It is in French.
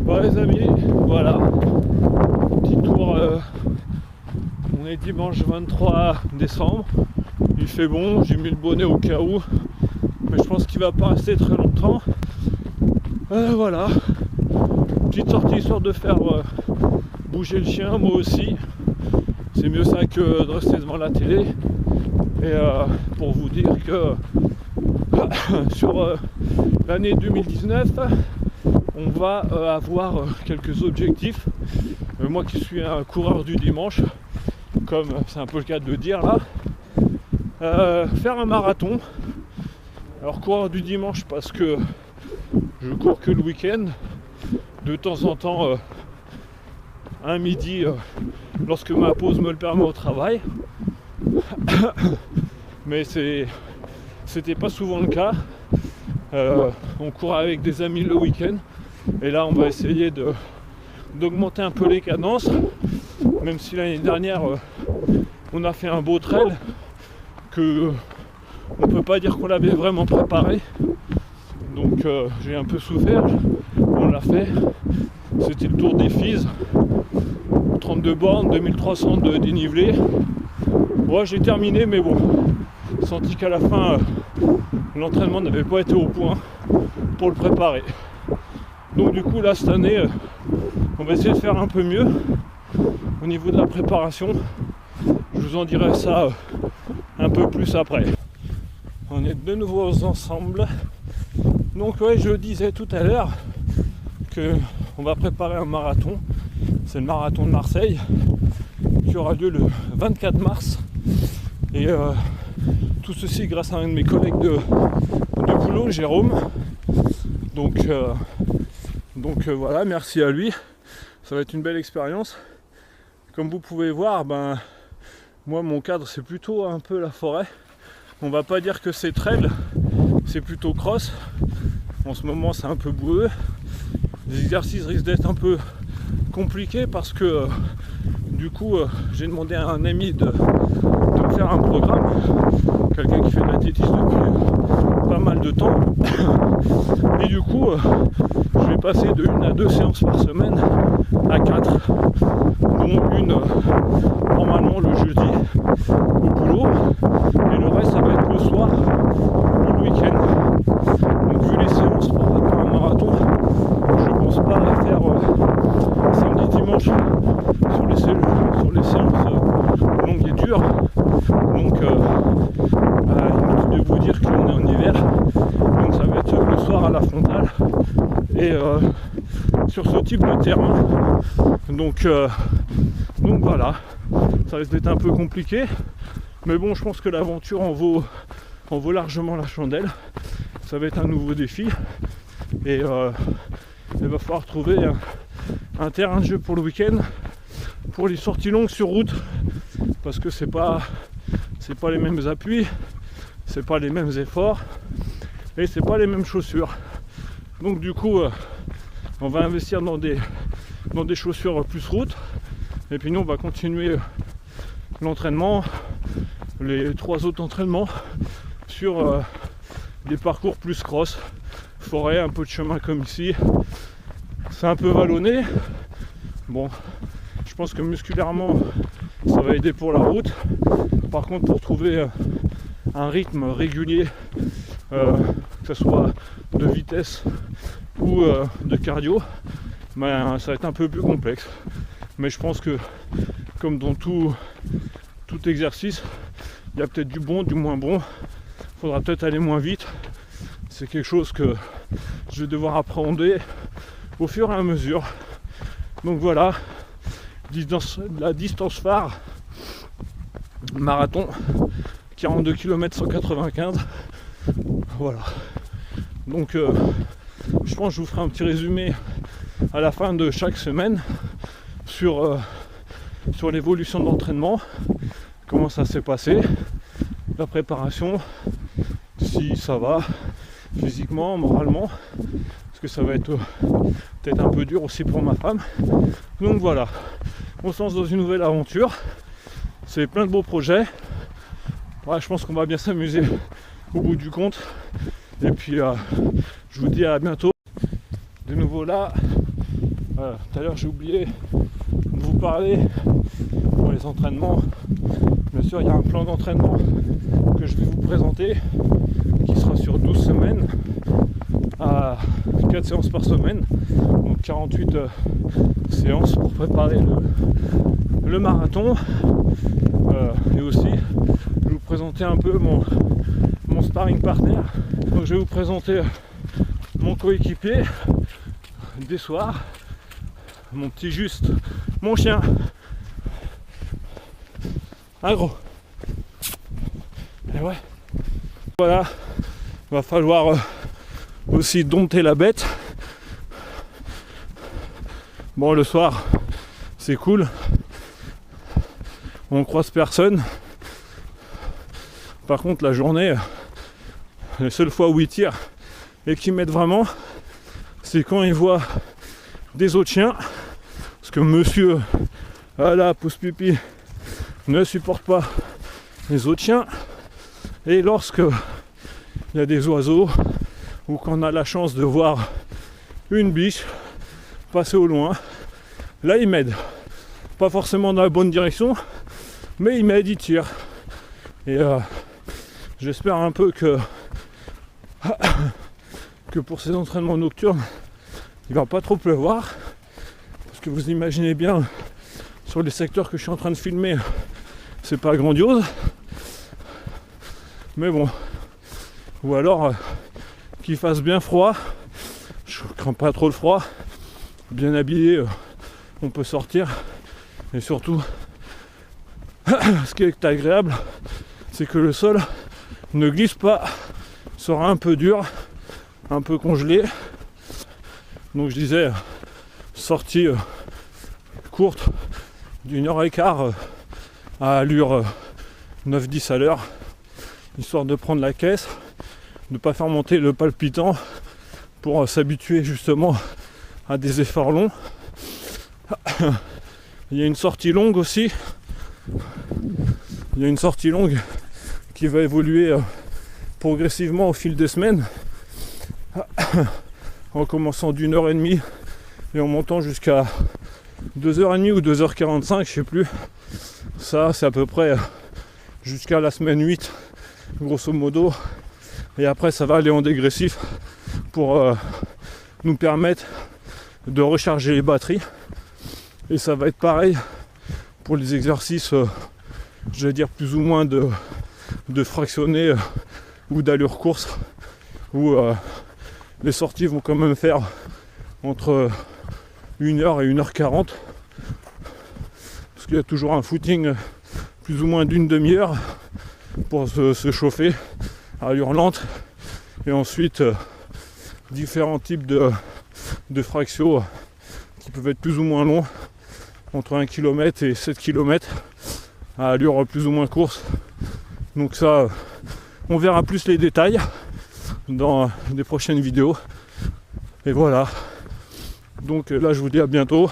Bon les amis, voilà, petit tour, on est dimanche 23 décembre, il fait bon, j'ai mis le bonnet au cas où, mais je pense qu'il va pas rester très longtemps. Voilà, petite sortie histoire de faire bouger le chien, moi aussi, c'est mieux ça que de rester devant la télé. Et pour vous dire que sur l'année 2019, on va avoir quelques objectifs. Moi qui suis un coureur du dimanche, comme c'est un peu le cas de le dire là, faire un marathon. Alors coureur du dimanche parce que je cours que le week-end, de temps en temps un midi lorsque ma pause me le permet au travail. Mais c'était pas souvent le cas. On court avec des amis le week-end et là on va essayer d'augmenter un peu les cadences, même si l'année dernière on a fait un beau trail que on peut pas dire qu'on l'avait vraiment préparé, donc j'ai un peu souffert. On l'a fait, c'était le Tour des Fises, 32 bornes, 2300 de dénivelé. Ouais, j'ai terminé, mais bon, senti qu'à la fin l'entraînement n'avait pas été au point pour le préparer. Donc du coup là cette année on va essayer de faire un peu mieux au niveau de la préparation. Je vous en dirai ça un peu plus après. On est de nouveau ensemble. Donc ouais, je disais tout à l'heure que on va préparer un marathon. C'est le marathon de Marseille qui aura lieu le 24 mars. Et tout ceci grâce à un de mes collègues de boulot, Jérôme. Donc voilà, merci à lui. Ça va être une belle expérience. Comme vous pouvez voir, moi mon cadre c'est plutôt un peu la forêt. On va pas dire que c'est trail, c'est plutôt cross. En ce moment c'est un peu boueux. Les exercices risquent d'être un peu compliqués parce que du coup j'ai demandé à un ami de me faire un programme. Quelqu'un qui fait de l'athlétisme depuis pas mal de temps. Et du coup je vais passer de 1 à 2 séances par semaine à 4, dont une normalement le jeudi au boulot, et le reste ça va être le soir ou le week-end. Donc vu les séances pour un marathon, je pense pas à faire samedi dimanche sur les séances longues et dures. Donc inutile de vous dire qu'on est en hiver, donc ça va être le soir à la frontale et sur ce type de terrain. Donc voilà, ça risque d'être un peu compliqué, mais bon, je pense que l'aventure en vaut largement la chandelle. Ça va être un nouveau défi et il va falloir trouver un terrain de jeu pour le week-end, pour les sorties longues sur route, parce que c'est pas les mêmes appuis, c'est pas les mêmes efforts et c'est pas les mêmes chaussures. Donc du coup on va investir dans des chaussures plus route, et puis nous on va continuer l'entraînement, les 3 autres entraînements sur des parcours plus cross, forêt, un peu de chemin comme ici. C'est un peu vallonné. Bon, je pense que musculairement ça va aider pour la route. Par contre, pour trouver un rythme régulier, que ce soit de vitesse ou de cardio, ça va être un peu plus complexe. Mais je pense que comme dans tout exercice, il y a peut-être du bon, du moins bon. Il faudra peut-être aller moins vite. C'est quelque chose que je vais devoir appréhender au fur et à mesure. Donc voilà, la distance phare marathon, 42 km 195. Voilà. Donc je pense que je vous ferai un petit résumé à la fin de chaque semaine sur l'évolution de l'entraînement, comment ça s'est passé, la préparation, si ça va physiquement, moralement, parce que ça va être peut-être un peu dur aussi pour ma femme. Donc voilà, on se lance dans une nouvelle aventure. C'est plein de beaux projets. Ouais, je pense qu'on va bien s'amuser au bout du compte. Et puis je vous dis à bientôt. De nouveau là, Tout à l'heure j'ai oublié de vous parler pour les entraînements. Bien sûr il y a un plan d'entraînement que je vais vous présenter qui sera sur 12 semaines à 4 séances par semaine, donc 48 séances pour préparer le marathon. Et aussi je vais vous présenter un peu mon sparring partner. Donc je vais vous présenter mon coéquipier des soirs, mon petit Juste, mon chien, un gros. Et ouais, voilà, va falloir aussi dompter la bête. Bon, le soir c'est cool, on croise personne. Par contre la journée, les seules fois où ils tirent et qu'ils m'aident vraiment, c'est quand ils voient des autres chiens, parce que monsieur à la pousse pipi ne supporte pas les autres chiens. Et lorsque il y a des oiseaux ou qu'on a la chance de voir une biche passer au loin, là il m'aide, pas forcément dans la bonne direction, mais il m'aide, il tire. Et j'espère un peu que pour ces entraînements nocturnes il va pas trop pleuvoir, parce que vous imaginez bien, sur les secteurs que je suis en train de filmer, c'est pas grandiose, mais bon, ou alors qu'il fasse bien froid. Je crains pas trop le froid, bien habillé, on peut sortir. Et surtout, ce qui est agréable, c'est que le sol ne glisse pas, sera un peu dur, un peu congelé. Donc je disais, sortie courte d'1h15 à allure 9-10 à l'heure, histoire de prendre la caisse, de ne pas faire monter le palpitant pour s'habituer justement à des efforts longs. Il y a une sortie longue aussi. Il y a une sortie longue qui va évoluer progressivement au fil des semaines, en commençant d'1h30 et en montant jusqu'à 2h30 ou 2h45, je sais plus. Ça c'est à peu près jusqu'à la semaine 8 grosso modo, et après ça va aller en dégressif pour nous permettre de recharger les batteries. Et ça va être pareil pour les exercices, je vais dire plus ou moins de fractionné ou d'allure course, où les sorties vont quand même faire entre 1h et 1h40, parce qu'il y a toujours un footing plus ou moins d'une demi-heure pour se chauffer à allure lente, et ensuite différents types de fractions qui peuvent être plus ou moins longs, entre 1 km et 7 km à allure plus ou moins course. Donc ça, on verra plus les détails dans des prochaines vidéos. Et voilà, donc là je vous dis à bientôt.